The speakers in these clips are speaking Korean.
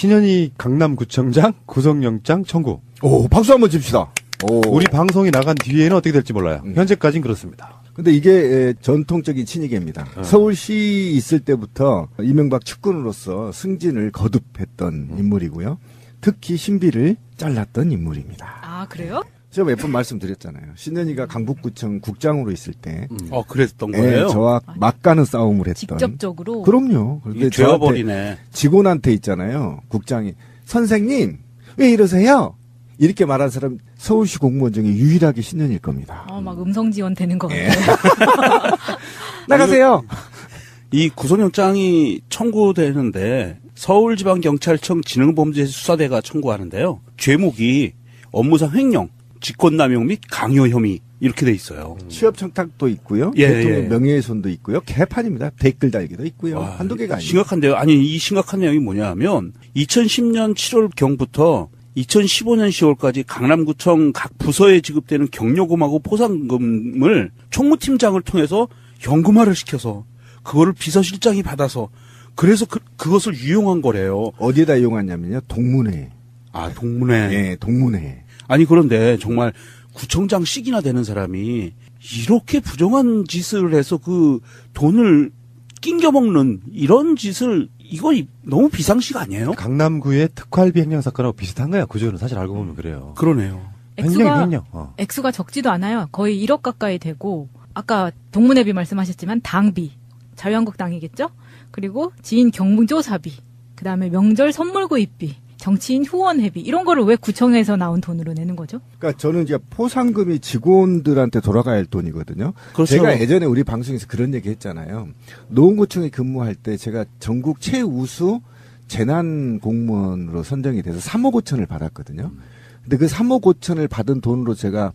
신현희 강남구청장 구속영장 청구. 오, 박수 한번 칩시다. 오. 우리 방송이 나간 뒤에는 어떻게 될지 몰라요. 현재까지는 그렇습니다. 근데 이게 전통적인 친이계입니다. 서울시 있을 때부터 이명박 측근으로서 승진을 거듭했던 인물이고요. 특히 신비를 잘랐던 인물입니다. 아, 그래요? 제가 몇 번 말씀드렸잖아요. 신현희가 강북구청 국장으로 있을 때 그랬던 거예요? 저와 막가는 싸움을 했던. 직접적으로? 그럼요. 그런데 죄어버리네. 직원한테 있잖아요. 국장이 선생님 왜 이러세요? 이렇게 말한 사람 서울시 공무원 중에 유일하게 신현일 겁니다. 막 음성 지원 되는 것 같아요. 나가세요. 이 구속영장이 청구되는데 서울지방경찰청 지능범죄수사대가 청구하는데요. 죄목이 업무상 횡령, 직권남용 및 강요 혐의 이렇게 돼 있어요. 취업 청탁도 있고요. 예, 대통령 예. 명예훼손도 있고요. 개판입니다. 댓글 달기도 있고요. 와, 한두 개가 아니에요. 심각한데요. 아니 이 심각한 내용이 뭐냐면 2010년 7월경부터 2015년 10월까지 강남구청 각 부서에 지급되는 경력금하고 포상금을 총무팀장을 통해서 현금화를 시켜서 그거를 비서실장이 받아서 그래서 그것을 유용한 거래요. 어디에다 이용하냐면요. 동문회. 동문회. 예, 동문회. 아니 그런데 정말 구청장씩이나 되는 사람이 이렇게 부정한 짓을 해서 그 돈을 낑겨먹는 이런 짓을 이거 너무 비상식 아니에요? 강남구의 특활비 횡령 사건하고 비슷한 거야. 구조는 사실 알고 보면 그래요. 그러네요. 횡령. 액수가 적지도 않아요. 거의 1억 가까이 되고 아까 동문회비 말씀하셨지만 당비, 자유한국당이겠죠? 그리고 지인 경조사비, 그다음에 명절 선물 구입비, 정치인 후원회비 이런 거를 왜 구청에서 나온 돈으로 내는 거죠? 그러니까 저는 이제 포상금이 직원들한테 돌아가야 할 돈이거든요. 그렇죠. 제가 예전에 우리 방송에서 그런 얘기 했잖아요. 노원구청에 근무할 때 제가 전국 최우수 재난 공무원으로 선정이 돼서 3억 5천을 받았거든요. 근데 그 3억 5천을 받은 돈으로 제가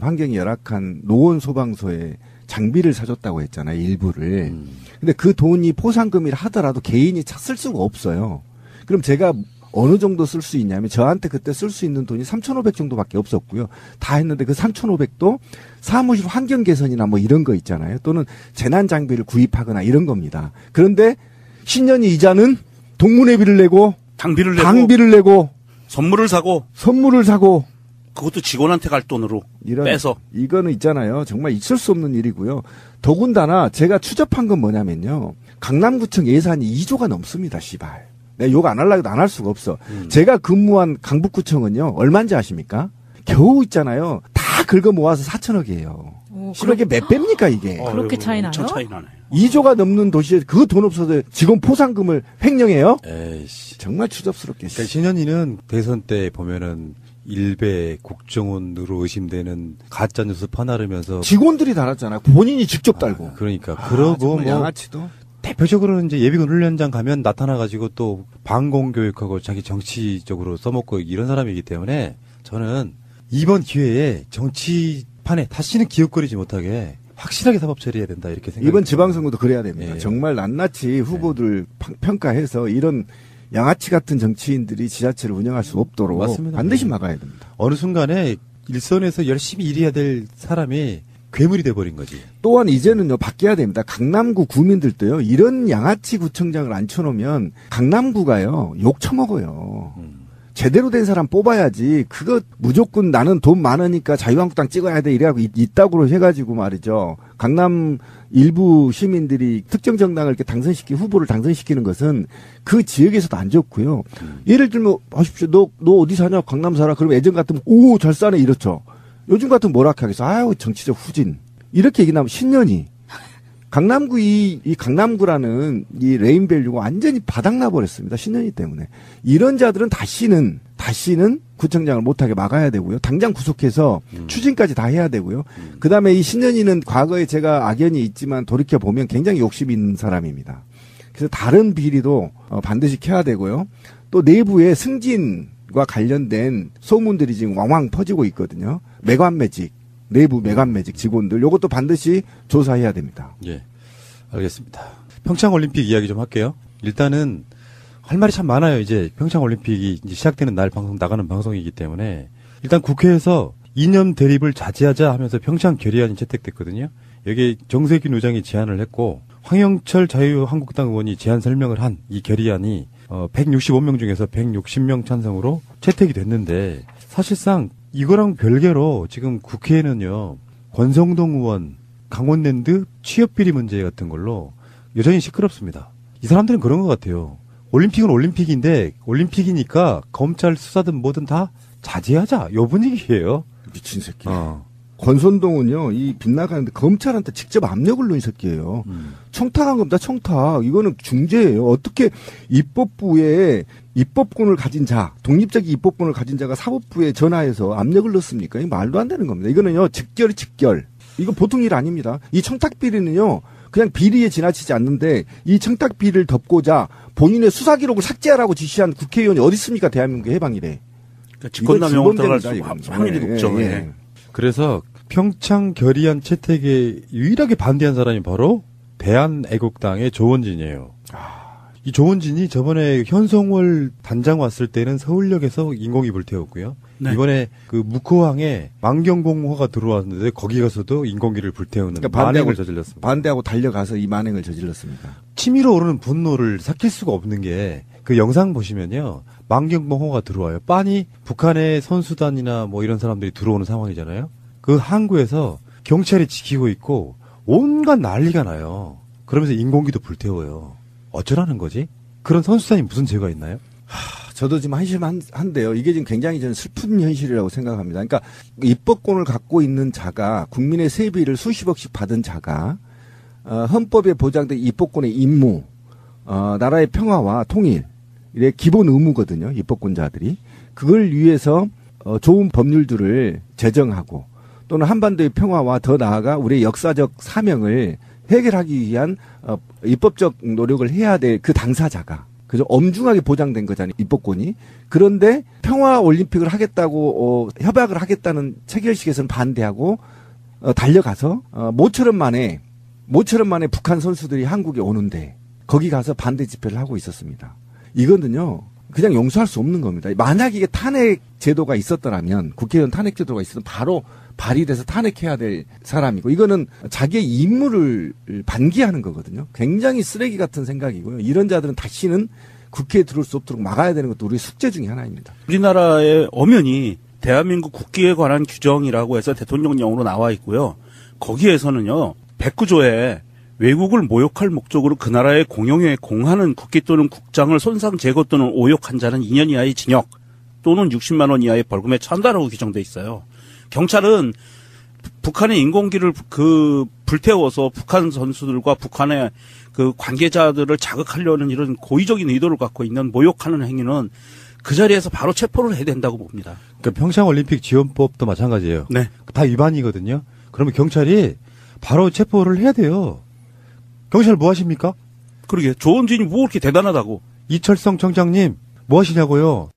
환경이 열악한 노원 소방서에 장비를 사줬다고 했잖아요. 일부를. 근데 그 돈이 포상금이라 하더라도 개인이 쓸 수가 없어요. 그럼 제가 어느 정도 쓸 수 있냐면 저한테 그때 쓸 수 있는 돈이 3,500 정도밖에 없었고요. 다 했는데 그 3,500도 사무실 환경 개선이나 뭐 이런 거 있잖아요. 또는 재난 장비를 구입하거나 이런 겁니다. 그런데 신년이 이자는 동문회비를 내고 당비를 내고 선물을 사고 그것도 직원한테 갈 돈으로 빼서. 이거는 있잖아요. 정말 있을 수 없는 일이고요. 더군다나 제가 추적한 건 뭐냐면요. 강남구청 예산이 2조가 넘습니다. 씨발. 내가 욕 안 하려고 해도 안 할 수가 없어. 제가 근무한 강북구청은요. 얼마인지 아십니까? 겨우 있잖아요. 다 긁어 모아서 4천억이에요. 씨발 이게 몇 배입니까 이게. 그렇게 차이 나요? 엄청 차이 나네요. 2조가 넘는 도시에 그 돈 없어서 직원 포상금을 횡령해요? 에이씨. 정말 추접스럽게. 그러니까 신현희는 대선 때 보면은 일베 국정원으로 의심되는 가짜 뉴스 퍼나르면서 직원들이 달았잖아. 본인이 직접 달고. 그러니까 그러고 뭐 양아치도. 대표적으로는 이제 예비군 훈련장 가면 나타나가지고 또 방공교육하고 자기 정치적으로 써먹고 이런 사람이기 때문에 저는 이번 기회에 정치판에 다시는 기웃거리지 못하게 확실하게 사법 처리해야 된다 이렇게 생각합니다. 이번 지방선거도 그래야 됩니다. 예. 정말 낱낱이 후보들 평가해서 이런 양아치 같은 정치인들이 지자체를 운영할 수 없도록 맞습니다. 반드시 막아야 됩니다. 어느 순간에 일선에서 열심히 일해야 될 사람이 괴물이 돼버린 거지. 또한 이제는요 바뀌어야 됩니다. 강남구 구민들도요 이런 양아치 구청장을 앉혀놓으면 강남구가요 욕 처먹어요. 제대로 된 사람 뽑아야지. 그거 무조건 나는 돈 많으니까 자유한국당 찍어야 돼 이래갖고 이따구로 해가지고 말이죠. 강남 일부 시민들이 특정 정당을 이렇게 후보를 당선시키는 것은 그 지역에서도 안 좋고요. 예를 들면 하십시오. 너 어디 사냐? 강남 살아. 그러면 예전 같으면 오 잘 사네 이렇죠. 요즘 같으면 뭐라 하겠어. 아유 정치적 후진. 이렇게 얘기 나면 신년이. 강남구 이 강남구라는 이 레인밸류가 완전히 바닥나 버렸습니다. 신년이 때문에. 이런 자들은 다시는 구청장을 못하게 막아야 되고요. 당장 구속해서 추징까지 다 해야 되고요. 그다음에 이 신년이는 과거에 제가 악연이 있지만 돌이켜 보면 굉장히 욕심이 있는 사람입니다. 그래서 다른 비리도 반드시 켜야 되고요. 또 내부에 승진과 관련된 소문들이 지금 왕왕 퍼지고 있거든요. 내부 매관매직 직원들 요것도 반드시 조사해야 됩니다. 예, 알겠습니다. 평창올림픽 이야기 좀 할게요. 일단은 할 말이 참 많아요. 이제 평창올림픽이 이제 시작되는 날 나가는 방송이기 때문에 일단 국회에서 이념 대립을 자제하자 하면서 평창 결의안이 채택됐거든요. 여기에 정세균 의장이 제안을 했고 황영철 자유한국당 의원이 제안 설명을 한 이 결의안이 165명 중에서 160명 찬성으로 채택이 됐는데 사실상 이거랑 별개로 지금 국회에는요. 권성동 의원, 강원랜드 취업비리 문제 같은 걸로 여전히 시끄럽습니다. 이 사람들은 그런 것 같아요. 올림픽은 올림픽인데 올림픽이니까 검찰 수사든 뭐든 다 자제하자. 요 분위기예요. 미친 새끼. 권선동은요, 이 빗나가는데 검찰한테 직접 압력을 넣은 새끼예요. 청탁한 겁니다, 청탁. 이거는 중재예요. 어떻게 입법부에 입법권을 가진 자, 독립적인 입법권을 가진 자가 사법부에 전화해서 압력을 넣습니까? 이거 말도 안 되는 겁니다. 이거는요, 직결이 직결. 이거 보통 일 아닙니다. 이 청탁 비리는요, 그냥 비리에 지나치지 않는데 이 청탁 비리를 덮고자 본인의 수사 기록을 삭제하라고 지시한 국회의원이 어디 있습니까? 대한민국의 해방이래. 그러니까 직권남용으로 들어갈 수 확률이 높죠. 예. 예. 그래서 평창 결의안 채택에 유일하게 반대한 사람이 바로 대한애국당의 조원진이에요. 이 조원진이 저번에 현송월 단장 왔을 때는 서울역에서 인공이 불태웠고요. 네. 이번에 그 묵호항에 만경공화가 들어왔는데 거기 가서도 인공기를 불태우는 그러니까 만행을 저질렀습니다. 반대하고 달려가서 이 만행을 저질렀습니다. 치밀어 오르는 분노를 삭힐 수가 없는 게 그 영상 보시면요. 만경공화가 들어와요. 빤히 북한의 선수단이나 뭐 이런 사람들이 들어오는 상황이잖아요. 그 항구에서 경찰이 지키고 있고 온갖 난리가 나요. 그러면서 인공기도 불태워요. 어쩌라는 거지? 그런 선수단이 무슨 죄가 있나요? 저도 지금 한심한데요. 이게 지금 굉장히 저는 슬픈 현실이라고 생각합니다. 그러니까 입법권을 갖고 있는 자가 국민의 세비를 수십억씩 받은 자가 헌법에 보장된 입법권의 임무, 나라의 평화와 통일, 이게 기본 의무거든요. 입법권자들이. 그걸 위해서 좋은 법률들을 제정하고 또는 한반도의 평화와 더 나아가 우리의 역사적 사명을 해결하기 위한 입법적 노력을 해야 될 그 당사자가 그죠? 엄중하게 보장된 거잖아요. 입법권이. 그런데 평화 올림픽을 하겠다고 협약을 하겠다는 체결식에서는 반대하고 달려가서 모처럼 만에 북한 선수들이 한국에 오는데 거기 가서 반대 집회를 하고 있었습니다. 이거는요. 그냥 용서할 수 없는 겁니다. 만약 이게 탄핵 제도가 있었더라면 국회의원 탄핵 제도가 있었면 바로 발의돼서 탄핵해야 될 사람이고 이거는 자기의 임무를 반기하는 거거든요. 굉장히 쓰레기 같은 생각이고요. 이런 자들은 다시는 국회에 들어올 수 없도록 막아야 되는 것도 우리 숙제 중에 하나입니다. 우리나라의 엄연히 대한민국 국기에 관한 규정이라고 해서 대통령령으로 나와 있고요. 거기에서는요. 109조에 외국을 모욕할 목적으로 그 나라의 공용에 공하는 국기 또는 국장을 손상 제거 또는 오욕한 자는 2년 이하의 징역 또는 60만 원 이하의 벌금에 처한다라고 규정돼 있어요. 경찰은 북한의 인공기를 불태워서 북한 선수들과 북한의 그 관계자들을 자극하려는 이런 고의적인 의도를 갖고 있는 모욕하는 행위는 그 자리에서 바로 체포를 해야 된다고 봅니다. 그러니까 평창올림픽 지원법도 마찬가지예요. 네. 다 위반이거든요. 그러면 경찰이 바로 체포를 해야 돼요. 경찰 뭐 하십니까? 그러게 조원진이 뭐 그렇게 대단하다고. 이철성 청장님 뭐 하시냐고요.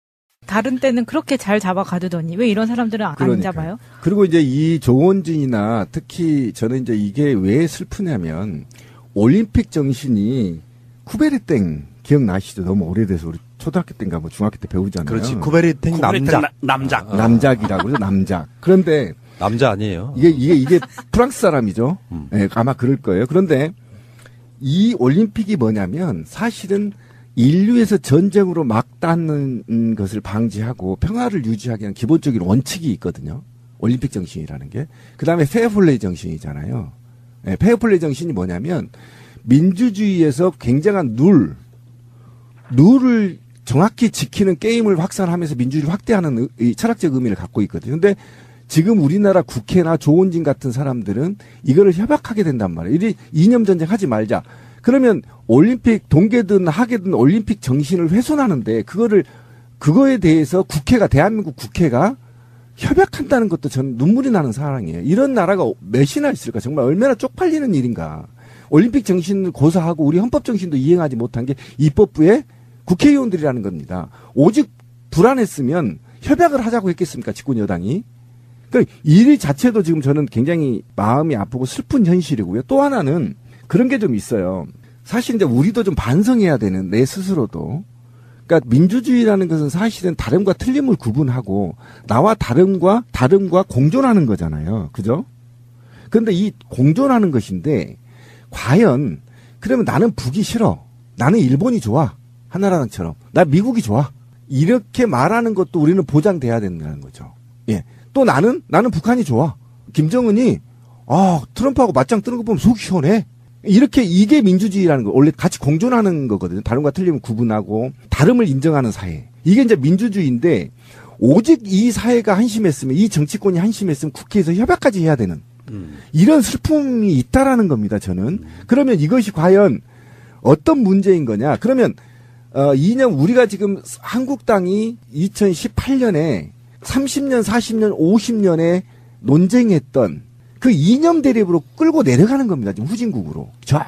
다른 때는 그렇게 잘 잡아가두더니 왜 이런 사람들은 안 잡아요? 그리고 이제 이 조원진이나 특히 저는 이제 이게 왜 슬프냐면 올림픽 정신이 쿠베르땡 기억나시죠? 너무 오래돼서 우리 초등학교 때인가 뭐 중학교 때 배우잖아요. 그렇지. 쿠베르땡 남작. 남작이라고 그러죠. 남작. 그런데 남자 아니에요. 이게 프랑스 사람이죠. 네, 아마 그럴 거예요. 그런데 이 올림픽이 뭐냐면 사실은 인류에서 전쟁으로 막닿는 것을 방지하고 평화를 유지하기 위한 기본적인 원칙이 있거든요. 올림픽 정신이라는 게. 그 다음에 페어플레이 정신이잖아요. 네, 페어플레이 정신이 뭐냐면 민주주의에서 굉장한 룰을 정확히 지키는 게임을 확산하면서 민주주의를 확대하는 이 철학적 의미를 갖고 있거든요. 근데 지금 우리나라 국회나 조원진 같은 사람들은 이거를 협약하게 된단 말이에요. 이리 이념전쟁 하지 말자. 그러면 올림픽 동계든 하계든 올림픽 정신을 훼손하는데 그거에 대해서 대한민국 국회가 협약한다는 것도 저는 눈물이 나는 상황이에요. 이런 나라가 몇이나 있을까? 정말 얼마나 쪽팔리는 일인가. 올림픽 정신을 고사하고 우리 헌법 정신도 이행하지 못한 게 입법부의 국회의원들이라는 겁니다. 오직 불안했으면 협약을 하자고 했겠습니까? 집권 여당이. 그러니까 일 자체도 지금 저는 굉장히 마음이 아프고 슬픈 현실이고요. 또 하나는 그런 게 좀 있어요. 사실 이제 우리도 좀 반성해야 되는 내 스스로도. 그러니까 민주주의라는 것은 사실은 다름과 틀림을 구분하고 나와 다름과 공존하는 거잖아요. 그죠? 그런데 이 공존하는 것인데 과연 그러면 나는 북이 싫어. 나는 일본이 좋아. 한나라당처럼. 나 미국이 좋아. 이렇게 말하는 것도 우리는 보장돼야 된다는 거죠. 예. 또 나는 북한이 좋아. 김정은이 트럼프하고 맞짱 뜨는 거 보면 속이 시원해. 이렇게 이게 민주주의라는 거. 원래 같이 공존하는 거거든요. 다른과 틀리면 구분하고 다름을 인정하는 사회. 이게 이제 민주주의인데 오직 이 사회가 한심했으면 이 정치권이 한심했으면 국회에서 협약까지 해야 되는 이런 슬픔이 있다라는 겁니다. 저는. 그러면 이것이 과연 어떤 문제인 거냐? 그러면 이념 우리가 지금 한국당이 2018년에 30년, 40년, 50년에 논쟁했던 그 이념 대립으로 끌고 내려가는 겁니다. 지금 후진국으로. 저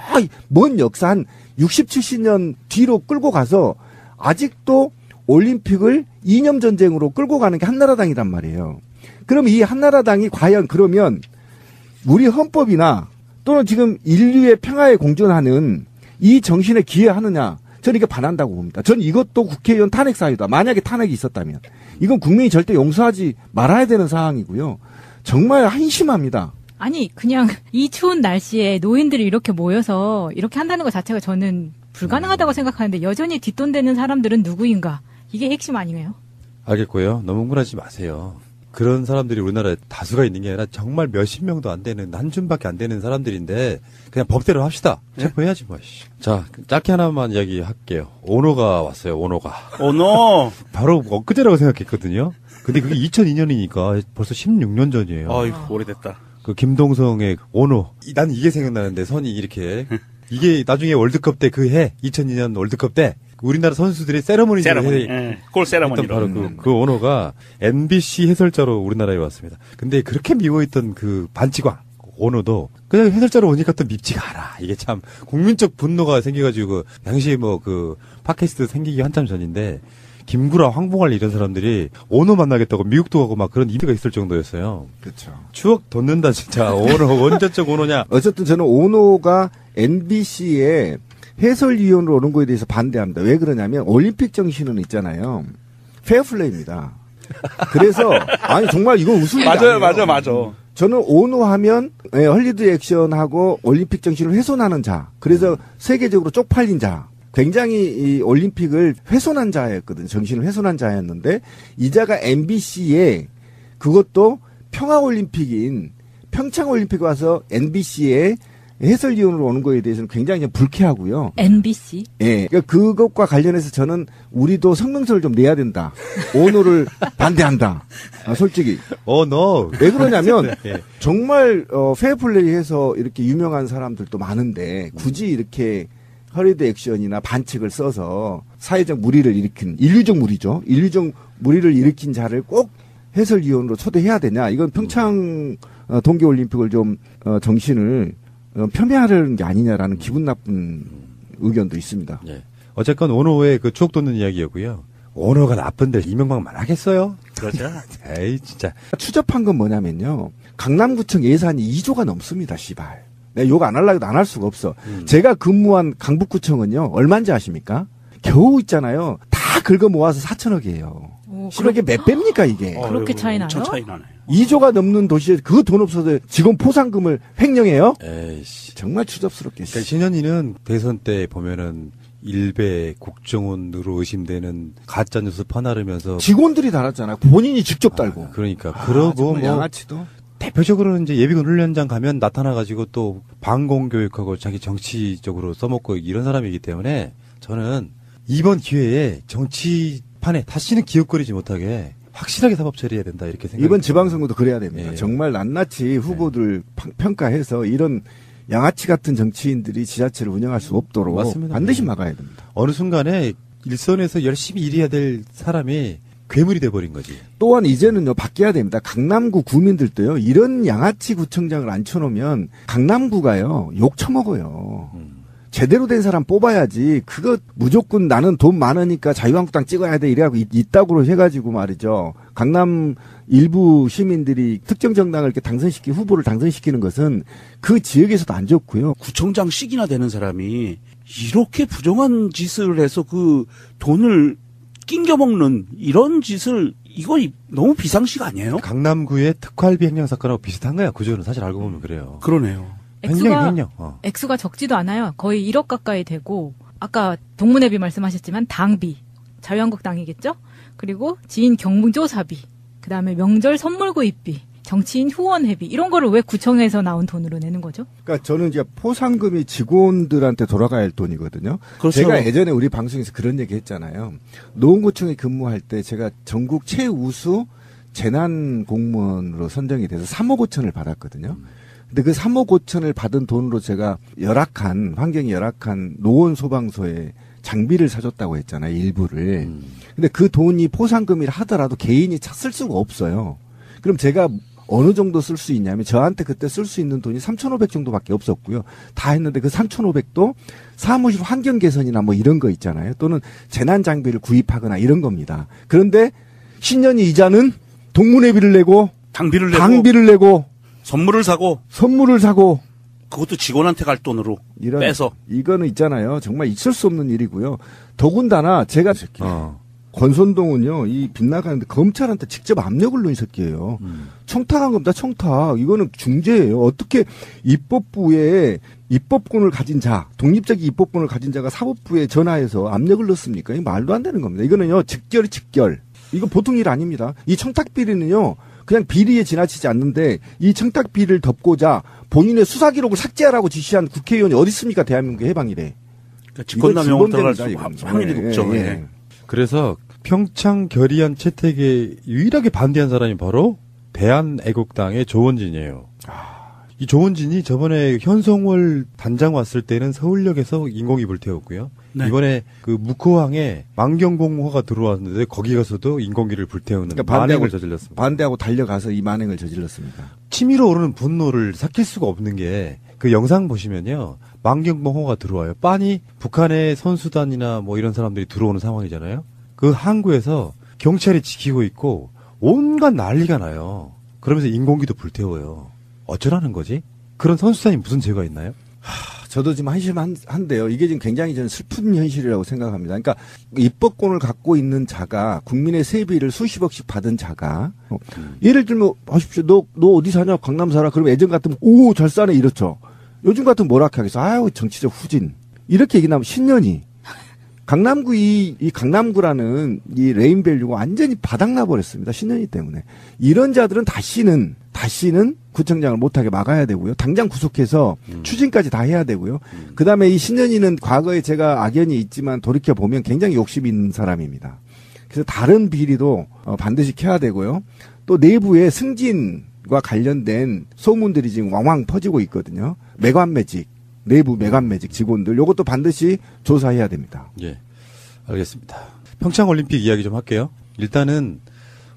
먼 역사 한 60, 70년 뒤로 끌고 가서 아직도 올림픽을 이념 전쟁으로 끌고 가는 게 한나라당이란 말이에요. 그럼 이 한나라당이 과연 그러면 우리 헌법이나 또는 지금 인류의 평화에 공존하는 이 정신에 기여하느냐? 저는 이게 반한다고 봅니다. 저는 이것도 국회의원 탄핵 사유다. 만약에 탄핵이 있었다면. 이건 국민이 절대 용서하지 말아야 되는 사항이고요. 정말 한심합니다. 아니 그냥 이 추운 날씨에 노인들이 이렇게 모여서 이렇게 한다는 것 자체가 저는 불가능하다고 생각하는데 여전히 뒷돈되는 사람들은 누구인가? 이게 핵심 아니에요? 알겠고요. 너무 흥분하지 마세요. 그런 사람들이 우리나라에 다수가 있는 게 아니라 정말 몇십 명도 안 되는 한 줌밖에 안 되는 사람들인데 그냥 법대로 합시다. 체포해야지 뭐. 자, 짧게 하나만 이야기할게요. 오노가 왔어요. 오노가. 오노. 바로 엊그제라고 생각했거든요. 근데 그게 2002년이니까 벌써 16년 전이에요. 아이고 오래됐다. 그 김동성의 오노. 난 이게 생각나는데 선이 이렇게 이게 나중에 월드컵 때 그 해 2002년 월드컵 때 우리나라 선수들이 세레머니 골 세레머니로 바로 그 오노가 MBC 해설자로 우리나라에 왔습니다. 근데 그렇게 미워했던 그 반치광 오노도 그냥 해설자로 오니까 또 밉지가 않아. 이게 참 국민적 분노가 생겨가지고 당시에 뭐 그 팟캐스트 생기기 한참 전인데 김구라, 황봉할 이런 사람들이 오노 만나겠다고 미국도 가고 막 그런 이미가 있을 정도였어요. 그렇죠. 추억 돋는다 진짜. 오노 언제적 오노냐. 어쨌든 저는 오노가 NBC에 해설위원으로 오는 거에 대해서 반대합니다. 왜 그러냐면 올림픽 정신은 있잖아요. 페어플레이입니다. 그래서 아니 정말 이건 웃을 게 아니에요. 맞아. 저는 오노 하면 헐리우드 액션하고 올림픽 정신을 훼손하는 자. 그래서 세계적으로 쪽팔린 자. 굉장히 이 올림픽을 훼손한 자였거든요. 정신을 훼손한 자였는데 이자가 MBC에 그것도 평화올림픽인 평창올림픽 와서 NBC에 해설위원으로 오는 거에 대해서는 굉장히 불쾌하고요. NBC? 예. 그러니까 그것과 관련해서 저는 우리도 성명서를 좀 내야 된다. 오노를 반대한다. 솔직히. no. 왜 그러냐면 네. 정말 페어플레이 해서 이렇게 유명한 사람들도 많은데 굳이 이렇게 허리드 액션이나 반칙을 써서 사회적 무리를 일으킨 인류적 무리죠. 인류적 무리를 일으킨 자를 꼭 해설위원으로 초대해야 되냐. 이건 평창 동계올림픽을 좀 정신을 폄훼하려는 게 아니냐라는 기분 나쁜 의견도 있습니다. 예. 어쨌건 오노의 그 추억 돋는 이야기였고요. 오노가 나쁜데 이명박만 하겠어요? 그렇죠. 에이 진짜. 추접한 건 뭐냐면요. 강남구청 예산이 2조가 넘습니다. 씨발. 내가 욕 안 하려고 안 할 수가 없어. 제가 근무한 강북구청은요. 얼마인지 아십니까? 겨우 있잖아요. 다 긁어 모아서 4천억이에요. 씨발 이게 몇 배입니까 이게. 그렇게 차이 나요? 엄청 차이 나네. 2조가 넘는 도시에 그 돈 없어서 직원 포상금을 횡령해요? 에이씨. 정말 추접스럽게. 그러니까 신현이는 대선 때 보면은 일베 국정원으로 의심되는 가짜 뉴스 퍼나르면서 직원들이 달았잖아. 본인이 직접 달고. 그러니까 그러고 뭐 양아치도. 대표적으로는 이제 예비군 훈련장 가면 나타나가지고 또 방공 교육하고 자기 정치적으로 써먹고 이런 사람이기 때문에 저는 이번 기회에 정치판에 다시는 기웃거리지 못하게 확실하게 사법 처리해야 된다 이렇게 생각합니다. 이번 지방선거도 그래야 됩니다. 예. 정말 낱낱이 후보들 평가해서 이런 양아치 같은 정치인들이 지자체를 운영할 수 없도록 맞습니다. 반드시 막아야 됩니다. 어느 순간에 일선에서 열심히 일해야 될 사람이 괴물이 돼버린 거지. 또한 이제는요 바뀌어야 됩니다. 강남구 구민들도요 이런 양아치 구청장을 앉혀놓으면 강남구가요 욕 처먹어요. 제대로 된 사람 뽑아야지 그거 무조건 나는 돈 많으니까 자유한국당 찍어야 돼 이래갖고 이따구로 해가지고 말이죠. 강남 일부 시민들이 특정 정당을 이렇게 후보를 당선시키는 것은 그 지역에서도 안 좋고요. 구청장씩이나 되는 사람이 이렇게 부정한 짓을 해서 그 돈을 낑겨먹는 이런 짓을 이거 너무 비상식 아니에요? 강남구의 특활비 횡령 사건하고 비슷한 거야. 구조는 사실 알고 보면 그래요. 그러네요. 횡령. 액수가 적지도 않아요. 거의 1억 가까이 되고 아까 동문회비 말씀하셨지만 당비, 자유한국당이겠죠? 그리고 지인 경조사비, 그다음에 명절 선물 구입비, 정치인 후원 회비 이런 거를 왜 구청에서 나온 돈으로 내는 거죠? 그러니까 저는 이제 포상금이 직원들한테 돌아가야 할 돈이거든요. 그렇죠. 제가 예전에 우리 방송에서 그런 얘기 했잖아요. 노원구청에 근무할 때 제가 전국 최우수 재난 공무원으로 선정이 돼서 3억 5천을 받았거든요. 근데 그 3억 5천을 받은 돈으로 제가 환경이 열악한 노원 소방서에 장비를 사줬다고 했잖아요. 일부를. 근데 그 돈이 포상금이라 하더라도 개인이 쓸 수가 없어요. 그럼 제가 어느 정도 쓸 수 있냐면 저한테 그때 쓸 수 있는 돈이 3,500 정도밖에 없었고요. 다 했는데 그 3,500도 사무실 환경 개선이나 뭐 이런 거 있잖아요. 또는 재난 장비를 구입하거나 이런 겁니다. 그런데 신년이 이자는 동문회비를 내고 당비를 내고 선물을 사고 그것도 직원한테 갈 돈으로 빼서. 이거는 있잖아요. 정말 있을 수 없는 일이고요. 더군다나 제가 권선동은요, 이 빗나가는데 검찰한테 직접 압력을 넣은 새끼예요. 청탁한 겁니다, 청탁. 이거는 중재예요. 어떻게 입법부에 입법권을 가진 자, 독립적인 입법권을 가진 자가 사법부에 전화해서 압력을 넣습니까? 이거 말도 안 되는 겁니다. 이거는요, 직결. 이거 보통 일 아닙니다. 이 청탁 비리는요, 그냥 비리에 지나치지 않는데 이 청탁 비리를 덮고자 본인의 수사 기록을 삭제하라고 지시한 국회의원이 어디 있습니까? 대한민국 해방일에. 그러니까 직권남용으로 들어갈 수 확률이 높죠. 예. 그래서 평창 결의안 채택에 유일하게 반대한 사람이 바로 대한애국당의 조원진이에요. 이 조원진이 저번에 현성월 단장 왔을 때는 서울역에서 인공이 불태웠고요. 네. 이번에 그 묵호항에 만경공호가 들어왔는데 거기 가서도 인공기를 불태우는 만행을 저질렀습니다. 반대하고 달려가서 이 만행을 저질렀습니다. 치밀어 오르는 분노를 삭힐 수가 없는 게 그 영상 보시면요. 만경공호가 들어와요. 빤히 북한의 선수단이나 뭐 이런 사람들이 들어오는 상황이잖아요. 그 항구에서 경찰이 지키고 있고 온갖 난리가 나요. 그러면서 인공기도 불태워요. 어쩌라는 거지? 그런 선수단이 무슨 죄가 있나요? 저도 지금 한심한데요. 이게 지금 굉장히 저는 슬픈 현실이라고 생각합니다. 그러니까 입법권을 갖고 있는 자가 국민의 세비를 수십억씩 받은 자가 예를 들면 하십시오. 너 어디 사냐? 강남 살아. 그러면 예전 같으면 오, 잘 사네 이렇죠. 요즘 같으면 뭐라 하겠어? 아유, 정치적 후진. 이렇게 얘기 나면 신년이 강남구 이 강남구라는 이 레인밸류가 완전히 바닥나 버렸습니다. 신년이 때문에. 이런 자들은 다시는 구청장을 못하게 막아야 되고요. 당장 구속해서 추징까지 다 해야 되고요. 그다음에 이 신년이는 과거에 제가 악연이 있지만 돌이켜 보면 굉장히 욕심이 있는 사람입니다. 그래서 다른 비리도 반드시 켜야 되고요. 또 내부에 승진과 관련된 소문들이 지금 왕왕 퍼지고 있거든요. 내부 매관매직 직원들 요것도 반드시 조사해야 됩니다. 예, 알겠습니다. 평창올림픽 이야기 좀 할게요. 일단은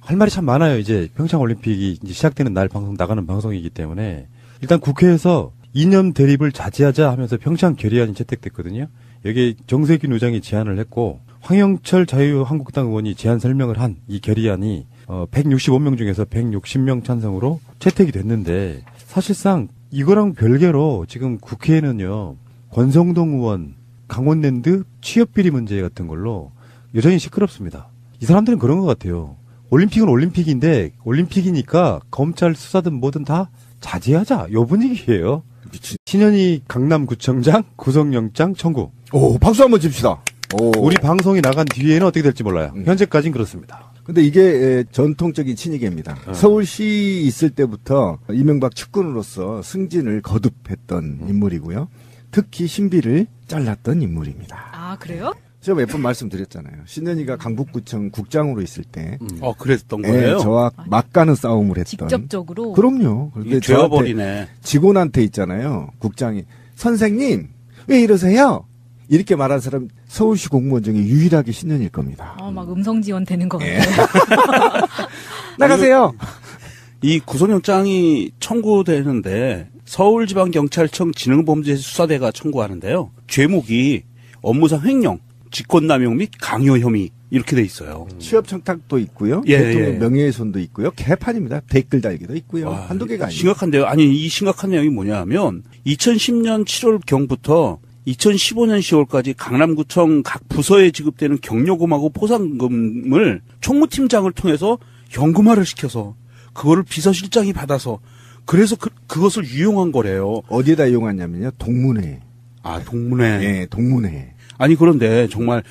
할 말이 참 많아요. 이제 평창올림픽이 이제 시작되는 날 나가는 방송이기 때문에 일단 국회에서 이념 대립을 자제하자 하면서 평창 결의안이 채택됐거든요. 여기에 정세균 의장이 제안을 했고 황영철 자유한국당 의원이 제안 설명을 한 이 결의안이 165명 중에서 160명 찬성으로 채택이 됐는데 사실상 이거랑 별개로 지금 국회에는요, 권성동 의원, 강원랜드 취업비리 문제 같은 걸로 여전히 시끄럽습니다. 이 사람들은 그런 것 같아요. 올림픽은 올림픽인데, 올림픽이니까 검찰 수사든 뭐든 다 자제하자. 요 분위기예요. 신현희 강남구청장 구속영장 청구. 오, 박수 한번 칩시다. 오. 우리 방송이 나간 뒤에는 어떻게 될지 몰라요. 현재까지는 그렇습니다. 근데 이게 전통적인 친이계입니다. 서울시 있을 때부터 이명박 측근으로서 승진을 거듭했던 인물이고요. 특히 신비를 잘랐던 인물입니다. 아, 그래요? 제가 몇 번 말씀드렸잖아요. 신현희가 강북구청 국장으로 있을 때. 그랬던 거예요? 저와 막가는 싸움을 했던. 직접적으로? 그럼요. 그런데 되어버리네. 직원한테 있잖아요. 국장이. 선생님, 왜 이러세요? 이렇게 말한 사람 서울시 공무원 중에 유일하게 신년일 겁니다. 막 음성 지원 되는 것 같아요. 나가세요. 이 구속영장이 청구되는데 서울지방경찰청 지능범죄수사대가 청구하는데요. 죄목이 업무상 횡령, 직권남용 및 강요 혐의 이렇게 돼 있어요. 취업 청탁도 있고요. 대통령 명예훼손도 있고요. 개판입니다. 댓글 달기도 있고요. 한두 개가 아니에요. 심각한데요. 아니, 이 심각한 내용이 뭐냐면 2010년 7월경부터 2015년 10월까지 강남구청 각 부서에 지급되는 경료금하고 포상금을 총무팀장을 통해서 현금화를 시켜서 그거를 비서실장이 받아서 그래서 그것을 유용한 거래요. 어디에다 이용하냐면요. 동문회. 동문회. 네, 동문회. 아니 그런데 정말